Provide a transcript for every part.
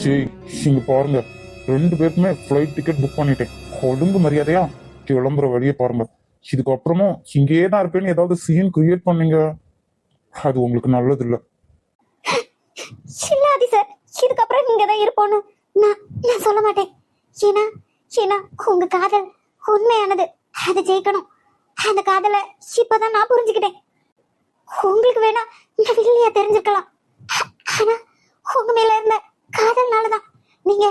சரி, இங்க பாருங்க, ரெண்டு பேருக்குமே ஃப்ளைட் டிக்கெட் புக் பண்ணிட்டேன். ஒழுங்கு மரியாதையா கிளம்புற வழியை பாருங்க. இதுக்கப்புறமும் இங்கேயே தான் இருப்பேன்னு ஏதாவது சீன் கிரியேட் பண்ணீங்க, அது உங்களுக்கு நல்லது இல்லை. சில்லாதி சார், இதுக்கப்புறம் நீங்க தான் இருப்போன்னு நான் நான் சொல்ல மாட்டேன். ஏன்னா ஏன்னா உங்க காதல் உண்மையானது, அது ஜெயிக்கணும். அந்த காதலை இப்பதான் நான் புரிஞ்சுக்கிட்டேன். உங்களுக்கு வேணா இந்த வில்லியா தெரிஞ்சுக்கலாம், ஆனா உங்க மேல இருந்த காதல்னாலதான் நீங்க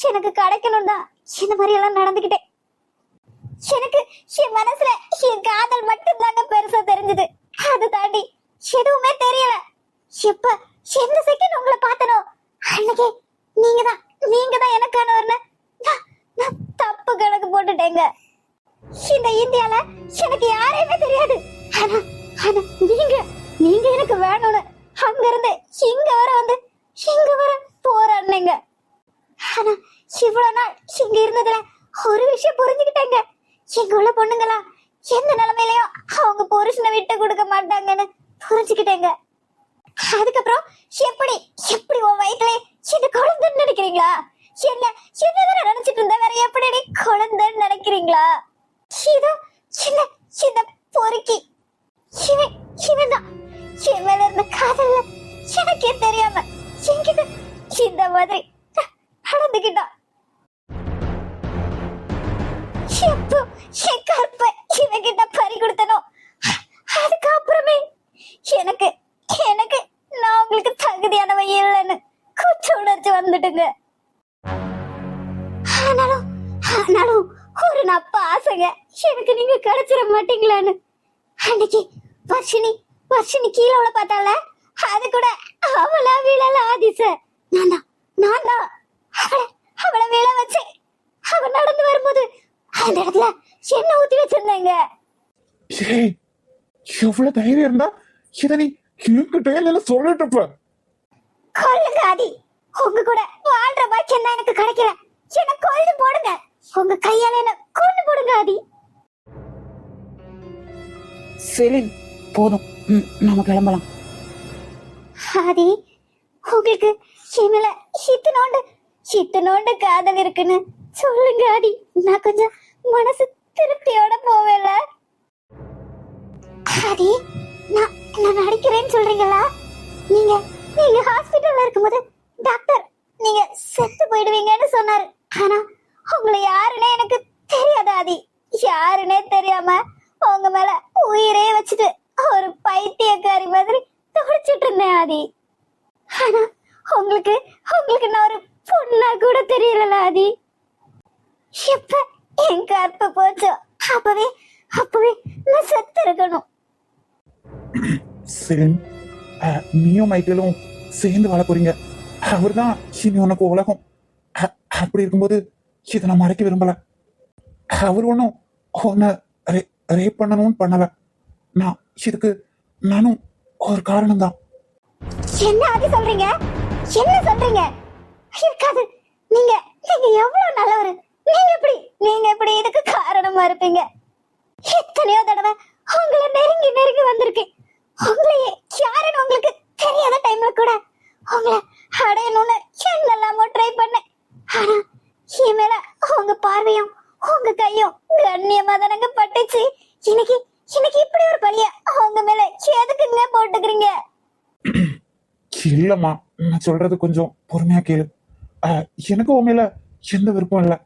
எனக்கு கிடைக்கணும் தான் இந்த மாதிரி எல்லாம் நடந்துக்கிட்டேன். எனக்கு என் மனசுல என் காதல் மட்டும் தாங்க பெருசா தெரிஞ்சது. அதை தாண்டி எதுவுமே தெரியல. எப்ப எந்த செகண்ட் உங்களை பார்த்தனோ அன்னைக்கு நீங்க தான் எனக்கானவர்னு நான் தப்பு கணக்கு போட்டுட்டேங்க. இந்த இந்தியால எனக்கு யாரையுமே தெரியாது. ஆனா ஆனா நீங்க எனக்கு வேணும்னு அங்க இருந்து இங்க வர போறானுங்க. ஆனா இவ்வளவு நாள் இங்க இருந்ததுல ஒரு விஷயம் புரிஞ்சுக்கிட்டேங்க. இங்க உள்ள பொண்ணுங்களா எந்த நிலைமையிலயும் அவங்க புருஷனை விட்டு கொடுக்க மாட்டாங்கன்னு புரிஞ்சுக்கிட்டேங்க. அதுக்கப்புறம் எப்படி எப்படி உன் வயிற்றுல சின்ன குழந்தைன்னு நினைக்கிறீங்களா? என்னதான் நினைச்சிட்டு இருந்த, வேற எப்படி குழந்தைன்னு நினைக்கிறீங்களா? இதோ சின்ன சின்ன பொறுக்கி இவன்தான் என் மேல இருந்த காதல்ல எனக்கே தெரியாம என்கிட்ட இந்த மாதிரி நடந்துக்கிட்டான். எப்போ என் கற்பை இவன்கிட்ட பறி கொடுத்தனோ அதுக்கப்புறமே எனக்கு எனக்கு நான் உங்களுக்கு தகுதியானவ இல்லைன்னு குற்ற உணர்ச்சி வந்துட்டுங்க. ஆனாலும் ஒரு நப்ப ஆசைங்க, எனக்கு நீங்க கிடைச்சிட மாட்டீங்களான்னு. அன்னைக்கு வர்ஷினி கீழே அவளை பார்த்தால, அது கூட அவளா விழல ஆதிச. நான் தான் அவளை விழ வச்சேன். அவ நடந்து வரும்போது அந்த இடத்துல என்ன ஊத்தி வச்சிருந்தேங்க. எவ்வளவு தைரியம் இருந்தா இத நீ என்கிட்ட சொல்லிட்டு கொல்லுங்க ஆதி. உங்க கூட வாழ்ற பாக்கியம் தான் எனக்கு கிடைக்கல. என்ன கொல்லு போடுங்க, உங்க கையால என்ன கொண்டு போடுங்க ஆதி. செலின், போதும், நாம கிளம்பலாம். ஆதி, உங்களுக்கு இவள சித்தனோண்டு காதல் இருக்குன்னு சொல்லுங்க ஆதி. நான் கொஞ்சம் மனசு திருப்தியோட போவேல. ஆதி, நான் நடிக்கிறேன்னு சொல்றீங்களா? நீங்க ஹாஸ்பிட்டல்ல இருக்கும்போது டாக்டர் நீங்க செத்து போயிடுவீங்கன்னு சொன்னாரு. ஆனா உங்களை யாருன்னே எனக்கு தெரியாது ஆதி. யாருன்னே தெரியாம உங்க மேல உயிரே வச்சுட்டு ஒரு பைத்தியக்காரி மாதிரி துடிச்சிட்டு இருந்தேன் ஆதி. ஆனா உங்களுக்கு நான் ஒரு பொண்ணா கூட தெரியல ஆதி. எப்ப என் கற்ப போச்சோ அப்பவே நான் செத்து இருக்கணும். செலின், நீயும் மைக்கேலும் சேர்ந்து வாழ போறீங்க. அவர் தான் இனி உனக்கு உலகம். அப்படி இருக்கும்போது இதை நான் மறைக்க விரும்பல. அவர் ஒன்றும் உன்னை ரேப் பண்ணணும்னு பண்ணல. நானும் ஒரு காரணம் தான். என்ன ஆதி சொல்றீங்க? என்ன சொல்றீங்க? இருக்காது. நீங்க எவ்வளவு நல்லவரு. நீங்க எப்படி இதுக்கு காரணமா இருப்பீங்க? எத்தனையோ தடவை உங்களை நெருங்கி வந்திருக்கேன். உங்களையே யாருன்னு உங்களுக்கு தெரியாத டைம்ல கூட உங்களை அடையணும்னு என்னெல்லாமோ ட்ரை பண்ணேன். ஆனா என் மேல உங்க பார்வையும் உங்க கையும் கண்ணியமா தானங்க பட்டுச்சு. இன்னைக்கு இப்படி ஒரு பழிய உங்க மேல எதுக்குங்க போட்டுக்கிறீங்க? இல்லம்மா, நான் சொல்றது கொஞ்சம் பொறுமையா கேளு. எனக்கு உன் மேல எந்த விருப்பம் இல்லை.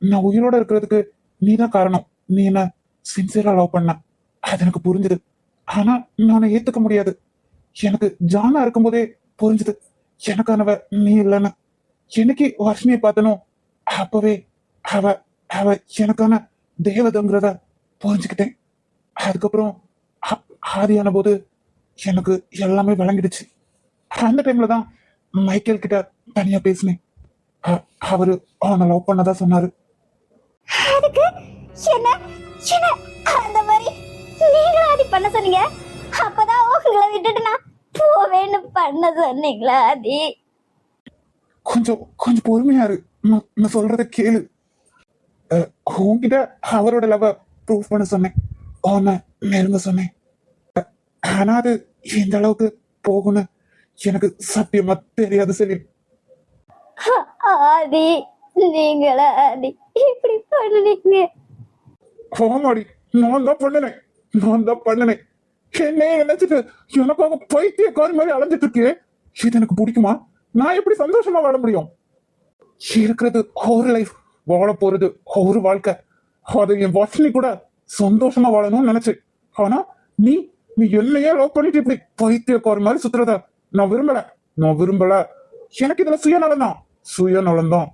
நான் உயிரோட இருக்கிறதுக்கு நீதான் காரணம். நீ என்ன சின்சியரா லவ் பண்ண, அது எனக்கு புரிஞ்சுது. ஆனா நான் ஏத்துக்க முடியாது. எனக்கு ஜானா இருக்கும்போதே புரிஞ்சுது எனக்கானவ நீ இல்லைன்னு. எனக்கு வர்ஷினியை பார்த்தனோ அப்பவே அவ எனக்கான தேவதைங்கிறத புரிஞ்சுக்கிட்டேன். அதுக்கப்புறம் ஆதியான போது எனக்கு எல்லாமே விளங்கிடுச்சு. அந்த டைம்ல தான் மைக்கேல் கிட்ட தனியா பேசினேன். அவரு அவனை லவ் பண்ணதா சொன்னாரு. அதுக்கு என்ன அந்த மாதிரி நீங்களும் ஆதி பண்ண சொன்னீங்க? அப்பதான் உங்களை விட்டுட்டு நான் போவேன்னு பண்ண சொன்னீங்களா ஆதி? கொஞ்சம் பொறுமையா இரு. நான் சொல்றத கேளு. உன்கிட்ட அவரோட லவ் ப்ரூவ் பண்ண சொன்னேன், அவனை நெருங்க சொன்னேன். ஆனா அது எந்த அளவுக்கு போகும்னு எனக்கு சத்தியமா தெரியாது செலின். ஆதி, நீங்களா ஆதி இப்படி பண்ணுனீங்க? ஆமாடி, நான் தான் பண்ணினேன். என்னையே நினைச்சிட்டு எனக்காக பைத்தியக்காரி மாதிரி அலைஞ்சிட்டு இருக்கே, இது எனக்கு பிடிக்குமா? நான் எப்படி சந்தோஷமா வாழ முடியும்? இருக்கிறது ஒரு லைஃப், வாழ போறது ஒரு வாழ்க்கை. அதை என் வசனி கூட சந்தோஷமா வாழணும்னு நினைச்சேன். ஆனா நீ நீ என்னையே லவ் பண்ணிட்டு இப்படி பைத்தியக்காரி மாதிரி சுத்துறத நான் விரும்பல. எனக்கு இதுல சுயநலம் தான்.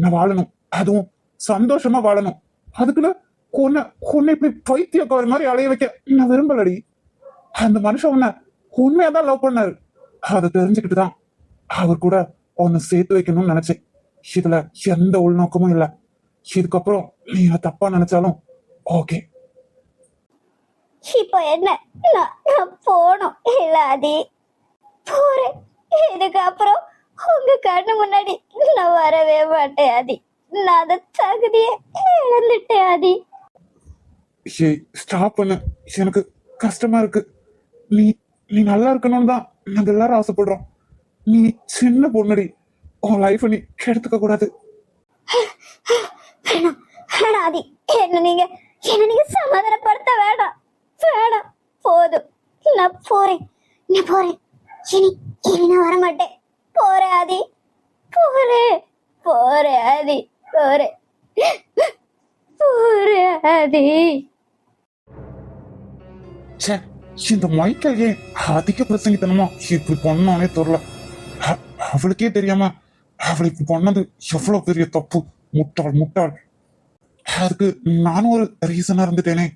நான் வாழணும், அதுவும் சந்தோஷமா வாழணும். அதுக்குன்னு உன்னை இப்படி பைத்தியக்காரி மாதிரி அலைய வைக்க நான் விரும்பலடி. அந்த மனுஷன் உன்னை உண்மையாதான் லவ் பண்ணாரு. அதை தெரிஞ்சுக்கிட்டுதான் அவர் கூட உன்னை சேர்த்து வைக்கணும்னு நினைச்சேன். இதுல எந்த உள்நோக்கமும் இல்ல. இதுக்கப்புறம் நீ தப்பா நினைச்சாலும் ஓகே. இப்போ என்ன? நான் போனோம் இல்லாதி போறேன். இதுக்கப்புறம் உங்க கண்ணு முன்னாடி நான் வரவே மாட்டேன் ஆதி. நான் அந்த தகுதியை இழந்துட்டேன் ஆதி. ஸ்டாப் பண்ண, எனக்கு கஷ்டமா இருக்கு. நீ நீ நல்லா இருக்கணும்னு தான் நாங்க எல்லாரும் ஆசைப்படுறோம். நீ சின்ன பொண்ணுடி, உன் லைஃப் நீ கெடுத்துக்க கூடாது. வேணாம் வேணாம் ஆதி, என்ன நீங்க சமாதானப்படுத்த வேணாம். போதும், நான் போறேன். இனி நான் வரமாட்டேன். போறேன் ஆதி, போறேன் ஆதி. ச்சே, இந்த மைக்கேல் ஏன் அதிக பிரசங்கித்தனமா இப்படி பண்ணானே தெரியல. அவளுக்கே தெரியாம அவளை இப்படி பண்ணது எவ்வளவு பெரிய தப்பு. முட்டாள். அதுக்கு நானும் ஒரு ரீசனா இருந்துட்டேனே.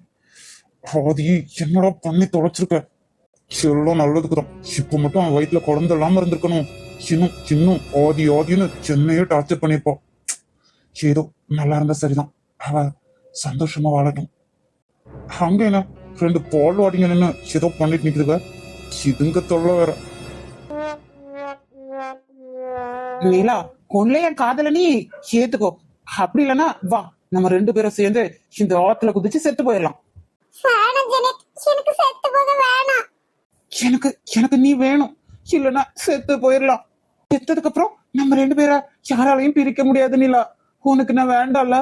ஆதி என்னடா பண்ணி தொலைச்சிருக்க. எல்லாம் நல்லதுக்குதான். இப்ப மட்டும் அவன் வயிற்றுல குழந்தை இல்லாம இருந்திருக்கணும். இன்னும் ஆதின்னு சென்னையே டார்ச்சர் பண்ணிருப்போம். ஏதோ நல்லா இருந்தா சரிதான். அவ சந்தோஷமா வாழட்டும். அங்க என்ன 2 பால்வாடிங்க நின்னு ஏதோ பண்ணிட்டு நிக்குதுங்க. இதுங்க தொல்லை வேற. நீலா, உன்னை என் காதல நீ ஏத்துக்கோ. அப்படி இல்லைன்னா வா, நம்ம 2 பேரும் சேர்ந்து இந்த ஆத்துல குதிச்சு செத்து போயிடலாம். எனக்கு நீ வேணும், இல்லைன்னா செத்து போயிடலாம். செத்ததுக்கு அப்புறம் நம்ம 2 பேரை யாராலையும் பிரிக்க முடியாது. நீலா, உனக்கு நான் வேண்டாம்ல.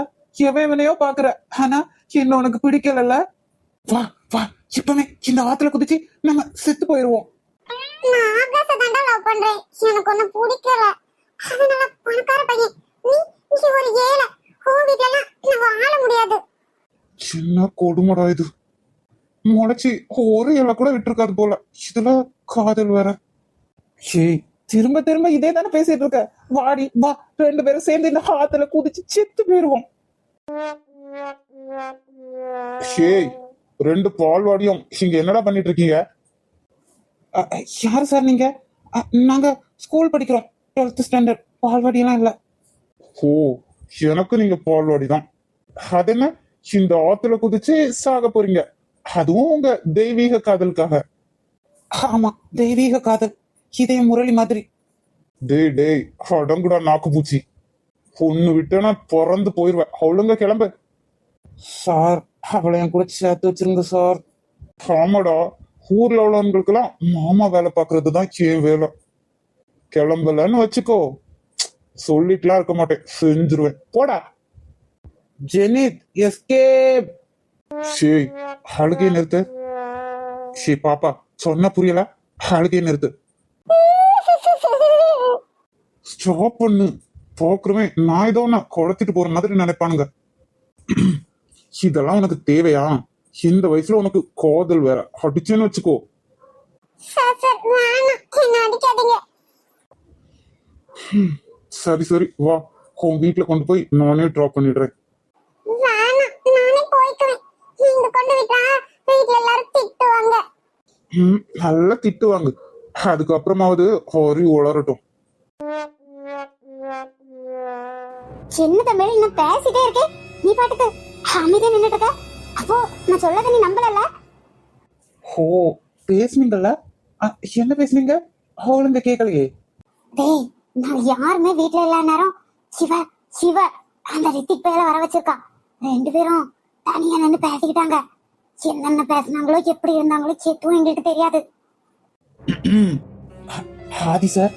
எவனையோ பாக்குற, ஆனா என்ன உனக்கு பிடிக்கல. வா வா, இப்பவே இந்த ஆத்துல குதிச்சு நம்ம செத்து போயிருவோம். நான் ஆகாசத்தாண்டா லவ் பண்றேன். எனக்கு ஒண்ணு பிடிக்கல. அதனால பணக்கார பையன் நீ ஒரு ஏழை. உன் வீட்டுல நான் வாழ முடியாது. சின்ன கொடுமடா இது. முளைச்சி ஒரு இலை கூட விட்டுருக்காது போல. இதுல காதல் வேற. திரும்ப இதே தானே பேசிட்டு இருக்க. வாடி வா, 2 பேரும் சேர்ந்து இந்த ஆத்துல குதிச்சு செத்து போயிருவோம். 2 பால்வாடியும் இங்க என்னடா பண்ணிட்டு இருக்கீங்க? யாரு சார் நீங்க? நாங்க ஸ்கூல் படிக்கிறோம், 12th ஸ்டாண்டர்ட். பால்வாடி எல்லாம் இல்ல. ஓ, எனக்கு நீங்க பால்வாடி தான். அது என்ன, இந்த ஆத்துல குதிச்சு சாக போறீங்க? அதுவும் உங்க தெய்வீக காதலுக்காக? ஆமா, தெய்வீக காதல். இதே முரளி மாதிரி. டேய் அடங்குடா நாக்கு பூச்சி. ஒண்ணு விட்டேன்னா பிறந்து போயிருவேன். ஒழுங்க கிளம்பு. சார், அவளை என் கூட சேர்த்து வச்சிருங்க சார். ஆமாடா, ஊர்ல உள்ளவங்களுக்கு எல்லாம் மாமா வேலை பாக்குறது தான் என் வேலை. கிளம்பலன்னு வச்சுக்கோ, சொல்லிட்டுலாம் இருக்க மாட்டேன், செஞ்சிருவேன். போடா. Zenith, escape. அழுகையை நிறுத்து. பாப்பா, சொன்ன புரியல, அழுகையை நிறுத்து. ஸ்டாப் பண்ணு. போக்குறவே நான் ஏதோ நான் குழத்திட்டு போற மாதிரி நினைப்பானுங்க. இதெல்லாம் உனக்கு தேவையா? இந்த வயசுல உனக்கு காதல் வேற. அடிச்சேன்னு வச்சுக்கோ. சரி வா, உன் வீட்டுல கொண்டு போய் நானே டிராப் பண்ணிடுறேன். நல்லா திட்டுவாங்க. அதுக்கப்புறமாவது ஹரி உளரட்டும். சின்ன தமிழ், நான் பேசிட்டே இருக்கேன், நீ பாட்டுக்கு அமைதியா நின்னுட்டு இருக்க. அப்போ நான் சொல்லத நீ நம்பலல? ஓ, பேசுனீங்கல்ல? என்ன பேசுனீங்க? அவளுங்க கேட்கலையே. டேய், நான் யாருமே வீட்ல இல்ல நேரம் சிவ அந்த ரித்திக் பேரை வர வச்சிருக்கா. 2 பேரும் தனியா நின்று பேசிக்கிட்டாங்க. என்னென்ன பேசினாங்களோ எப்படி இருந்தாங்களோ எதுவும் எங்களுக்கு தெரியாது. ஆதி சார்,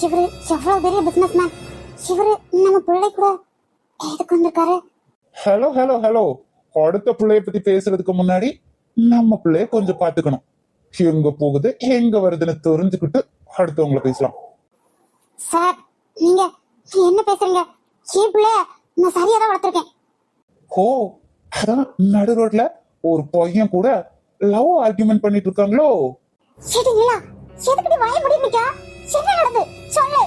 இவரு எவ்வளவு பெரிய பிசினஸ் மேன். இவரு நம்ம பிள்ளை கூட எதுக்கு வந்திருக்காரு? ஹலோ ஹலோ ஹலோ, அடுத்த பிள்ளைய பத்தி பேசுறதுக்கு முன்னாடி நம்ம பிள்ளைய கொஞ்சம் பாத்துக்கணும். எங்க போகுது எங்க வருதுன்னு தெரிஞ்சுக்கிட்டு அடுத்தவங்கள பேசலாம். சார், நீங்க என்ன பேசுறீங்க? என் பிள்ளைய நான் சரியா தான் வளர்த்திருக்கேன். ஓ, அதான் நடு ரோட்ல ஒரு பையன் கூட லவ் ஆர்கியூமெண்ட் பண்ணிட்டு இருக்காங்களோ? சரிங்களா? எதுக்கிட்ட வாய மூடி நிக்கா? என்ன நடந்து சொல்லு.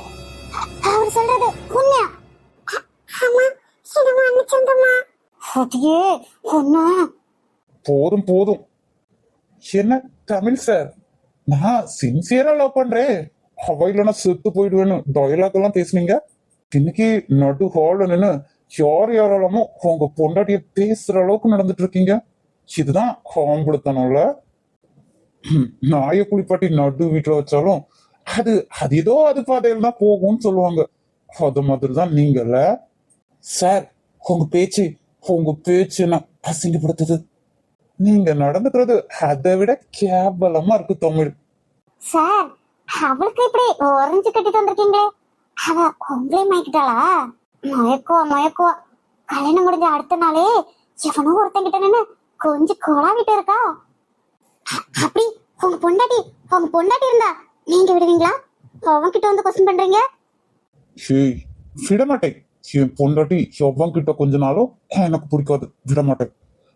அவர் சொல்றது உண்மையா? அம்மா, சின்னம்மா அன்னிச்சந்தம்மா. அடியே ஒண்ணா. போதும் போதும். என்ன தமிழ் சார், நான் சின்சியரா லவ் பண்றேன், அவ இல்லைன்னா செத்து போயிடுவேன்னு டயலாக் எல்லாம் பேசுனீங்க. இன்னைக்கு நடு ஹால்ல நின்னு யார் யாராலுமோ உங்க பொண்டாட்டிய பேசுற அளவுக்கு நடந்துட்டு இருக்கீங்க. இதுதான் காம்படுத்தணும்ல. நாய குளிப்பாட்டி நடு வீட்டுல வச்சாலும் அது அது ஏதோ அது பாதையில தான் போகும்னு சொல்லுவாங்க. அது மாதிரிதான் நீங்கல்ல சார். உங்க பேச்சு என்ன அசிங்கப்படுத்துது. நீங்க நடந்துக்கிறது அதை விட கேவலமா இருக்கு தமிழ். சார், அவளுக்கு இப்படி orange கட்டிட்டு வந்திருக்கீங்களே, அவ உங்களே மயக்கிட்டாளா? மயக்குவா. கல்யாணம் முடிஞ்ச அடுத்த நாளே எவனோ ஒருத்தங்கிட்ட நின்னு கொஞ்சம் கோலாவிட்டு இருக்கா. அப்படி உங்க பொண்டாட்டி இருந்தா நீங்க விடுவீங்களா? அவன்கிட்ட வந்து கொஸ்டின் பண்றீங்க? ஏய், விடமாட்டேன். என் பொண்டாட்டி எவன் கிட்ட கொஞ்ச நாளும் எனக்கு பிடிக்காது, விடமாட்டேன்.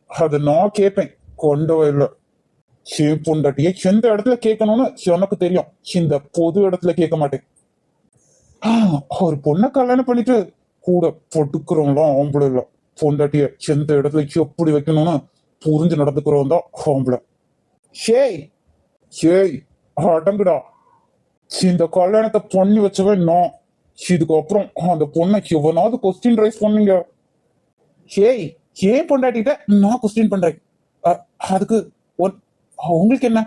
அதை நான் கேட்பேன், கொண்டவே இல்லை. என் பொண்டாட்டிய எந்த இடத்துல கேட்கணும்னு எனக்கு தெரியும், இந்த பொது இடத்துல கேட்க மாட்டேன். ஒரு பொண்ணை கல்யாணம் பண்ணிட்டு கூட பொட்டுக்கிறவங்களாம் ஆம்பளை இல்லை. பொண்டாட்டிய எந்த இடத்துல எப்படி வைக்கணும்னு புரிஞ்சு நடந்துக்கிறவன் தான் ஆம்பளை. ஏய் அடங்குடா. இந்த கல்யாணத்தை பண்ணி வச்சவன் நான். இதுக்கப்புறம் அந்த பொண்ணை எவனாவது கொஸ்டின் ரைஸ் பண்ணீங்க, ஏன் பொண்டாட்டிட்ட நான் கொஸ்டின் பண்றேன், அதுக்கு உங்களுக்கு என்ன?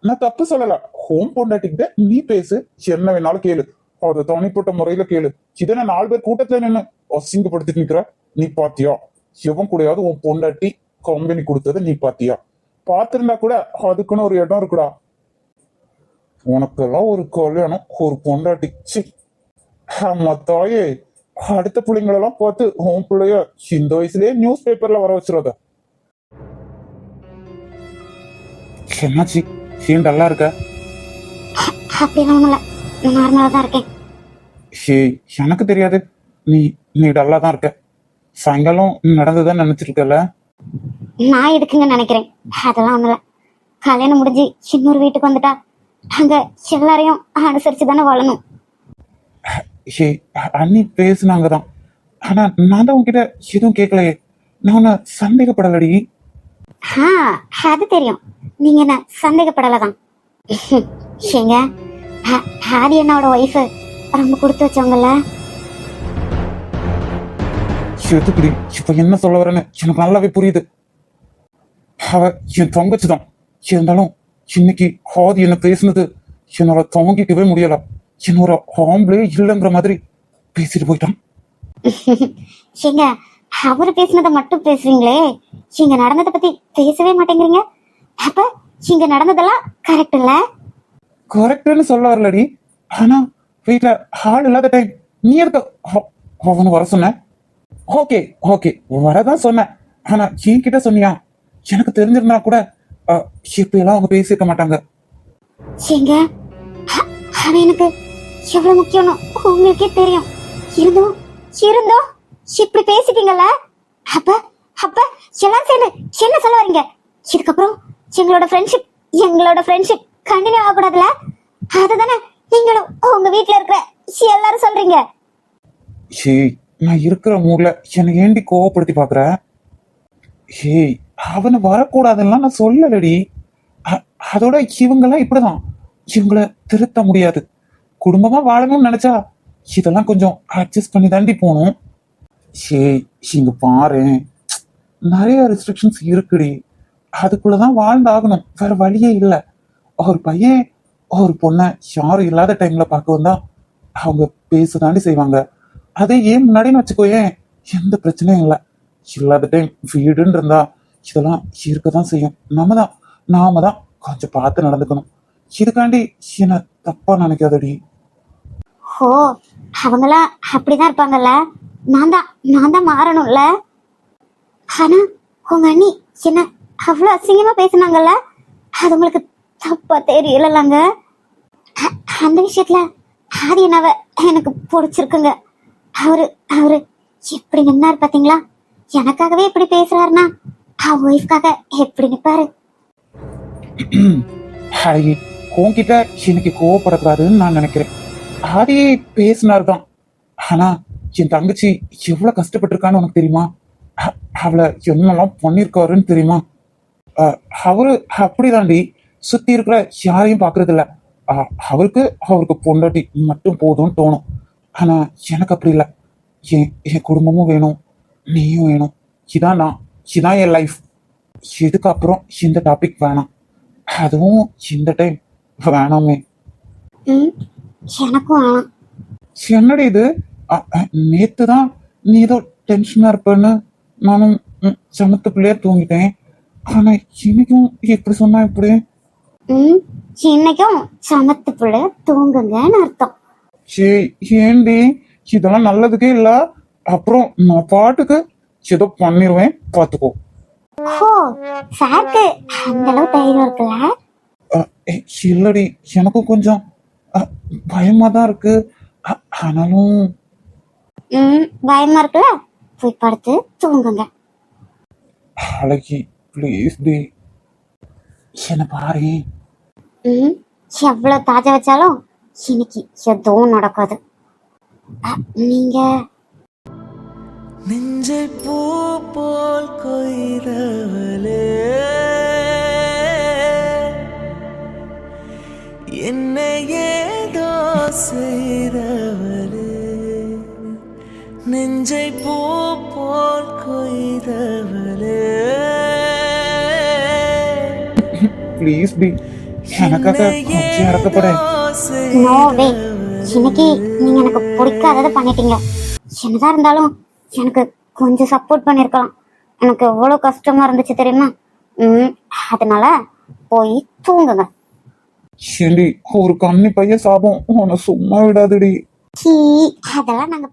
நான் தப்பு சொல்லல. ஹோம் பொண்டாட்டிக்கிட்ட நீ பேசு, என்ன வேணாலும் கேளு, அதை தனிப்பட்ட முறையில கேளு. இதை நான் 4 பேர் கூட்டத்துல நின்று அசிங்கப்படுத்திட்டு நிக்கிற. நீ பாத்தியா? எவன் கூடயாவது உன் பொண்டாட்டி கம்பெனி கொடுத்ததை நீ பாத்தியா? பார்த்திருந்தா கூட அதுக்குன்னு ஒரு இடம் இருக்குடா. உனக்கெல்லாம் ஒரு கல்யாணம், ஒரு பொண்டாட்டி. ஆமா தாயே, அடுத்த பிள்ளைங்களெல்லாம் பார்த்து உன் பிள்ளைய இந்த வயசுலயே நியூஸ் பேப்பர்ல வர வச்சிடாத. என்னாச்சு, ஏன் டல்லா இருக்க? நார்மலா தான் இருக்கேன். எனக்கு தெரியாது, நீ டல்லா தான் இருக்க. சாயங்காலம் நடந்ததான் நினைச்சிட்டு இருக்கல. நான் எதுக்குங்க நினைக்கிறேன், அதெல்லாம் ஒண்ணுல. கல்யாணம் முடிஞ்சு இன்னொரு வீட்டுக்கு வந்துட்டா அங்க எல்லாரையும் அனுசரிச்சு தானே வாழணும். அண்ணி பேசுனாங்கதான், ஆனா நான் தான் உன்கிட்ட எதுவும் கேட்கலையே. நான் உன்னை சந்தேகப்படலடி. அது தெரியும், நீங்க என்ன சந்தேகப்படலதான். ஏங்க, ஆதி என்னோட ஒய்ஃப் ரொம்ப கொடுத்து வச்சவங்கல்ல. எதுக்குடி இப்ப என்ன சொல்ல வரேன்னு எனக்கு நல்லாவே புரியுது. அவ என் தங்கச்சிதான். இருந்தாலும் இன்னைக்கு ஆதி என்ன பேசுனது என்னோட தாங்கிக்கவே முடியல. என்னோட ஆம்பளே இல்லைங்கிற மாதிரி பேசிட்டு போயிட்டான். ஏங்க, அவரு பேசினதை மட்டும் பேசுவீங்களே, இங்க நடந்ததை பத்தி பேசவே மாட்டேங்கிறீங்க. அப்ப இங்க நடந்ததெல்லாம் கரெக்ட் இல்ல? கரெக்ட்னு சொல்ல வரலடி, ஆனா வீட்டுல ஆள் இல்லாத டைம் நீ இருக்க அவனு வர சொன்ன. ஓகே வரதான் சொன்ன, ஆனா என்கிட்ட சொன்னியா? எனக்கு தெரிஞ்சிருந்தா கூட இப்ப எல்லாம் அவங்க பேசிருக்க மாட்டாங்க. ஏங்க, அவன் எனக்கு எவ்வளவு முக்கியம்னு உங்களுக்கே தெரியும். இருந்தோம் இப்படி பேசிட்டீங்கல்ல. அப்ப எல்லாம் சேர்ந்து என்ன சொல்ல வரீங்க? இதுக்கப்புறம் எங்களோட ஃப்ரெண்ட்ஷிப் கண்டினியூ ஆகக்கூடாதுல? அதுதானே நீங்களும் உங்க வீட்டுல இருக்கிற எல்லாரும் சொல்றீங்க. நான் இருக்கிற மூட்ல என்னை ஏண்டி கோவப்படுத்தி பாக்குற? அவனை வரக்கூடாதுன்னா நான் சொல்லலடி. அதோட இவங்கெல்லாம் இப்படிதான், இவங்கள திருத்த முடியாது. குடும்பமா வாழணும்னு நினைச்சா இதெல்லாம் கொஞ்சம் அட்ஜஸ்ட் பண்ணி தாண்டி போகணும். இங்க பாரு, நிறைய ரெஸ்ட்ரிக்ஷன்ஸ் இருக்குடி. அதுக்குள்ளதான் வாழ்ந்தாகணும், வேற வழியே இல்லை. ஒரு பையன் ஒரு பொண்ணை யாரும் இல்லாத டைம்ல பார்க்க வந்தா அவங்க பேசதாண்டி செய்வாங்க. அதே ஏன் முன்னாடின்னு வச்சுக்கோயேன், எந்த பிரச்சனையும் இல்லை. இல்லாத டைம் வீடுன்னு இருந்தா இதெல்லாம் இருக்கதான் செய்யும். நாம தான் கொஞ்சம் பார்த்து நடந்துக்கணும். இதுக்காண்டி என்ன தப்பா நினைக்காதடி. ஓ அவங்களாம் அப்படிதான் இருப்பாங்கல்ல. நான் தான் மாறணும்ல. ஆனா உங்க அண்ணி என்ன அவ்வளவு அசிங்கமா பேசுனாங்கல்ல, அது உங்களுக்கு தப்பா தெரியலங்க. அந்த விஷயத்துல ஆதி என்னவ எனக்கு பிடிச்சிருக்குங்க. அவரு அவரு எப்படி நின்னாரு பாத்தீங்களா? எனக்காகவே எப்படி பேசுறாருன்னா அவ ஒய்ஃப்காக எப்படி நிப்பாரு. ஹரி, உன்கிட்ட எனக்கு கோவப்படக்கூடாதுன்னு நான் நினைக்கிறேன். ஆதி பேசினார் தான். ஆனா என் தங்கச்சி எவ்வளவு கஷ்டப்பட்டிருக்கான்னு உனக்கு தெரியுமா? அவளை என்னெல்லாம் பண்ணிருக்காருன்னு தெரியுமா? அவரு அப்படிதாண்டி சுத்தி இருக்கிற யாரையும் பாக்குறது இல்ல. அவருக்கு பொண்டாட்டி மட்டும் போதும்னு தோணும். ஆனா எனக்கு அப்படி இல்லை. என் குடும்பமும் வேணும், நீயும் வேணும். இதான் என் லைஃப். இதுக்கப்புறம் இந்த டாபிக் வேணாம், அதுவும் இந்த டைம் வேணாமே. எனக்கும் வேணாம். என்னடி இது? நேத்து தான் நீ ஏதோ டென்ஷனா இருப்பேன்னு நானும் சமத்து பிள்ளையா தூங்கிட்டேன். ஆனா இன்னைக்கும் எப்படி சொன்னா இப்படி? இன்னைக்கும் சமத்து புள்ள தூங்குங்கன்னு அர்த்தம். ஏண்டி இதெல்லாம் நல்லதுக்கே இல்ல. அப்புறம் நான் பாட்டுக்கு ஏதோ பண்ணிருவேன், பாத்துக்கோ. ஓ சாருக்கு அந்த அளவு தைரியம் இருக்குல்ல? இல்லடி, எனக்கும் கொஞ்சம் பயமா தான் இருக்கு. ஆனாலும் பயமா இருக்குல்ல, போய் படுத்து தூங்குங்க. அழகி ப்ளீஸ் டி, என்ன பாரு. எவ்வளவு தாஜா வச்சாலும் இன்னைக்கு எதுவும் நடக்காது. நீங்க நெஞ்சை பூ போல் கொய்தவளே, என்னை ஏதோ செய்தவளே, நெஞ்சை பூ போல் கொய்தவளே, ப்ளீஸ் டி, எனக்காக கொஞ்சம் இறக்கப்பட. நோ வே. இன்னைக்கு நீங்க எனக்கு பிடிக்காததை பண்ணிட்டீங்க. என்னதான் இருந்தாலும் எனக்கு கொஞ்சம் சப்போர்ட் பண்ணிருக்கலாம். எனக்கு எவ்வளவு கஷ்டமா இருந்துச்சு தெரியுமா? அதனால போய் தூங்குங்க. ஏண்டி, ஒரு கண்ணி பையன் சாபம் உன்னை சும்மா விடாதுடி. அதெல்லாம் நாங்க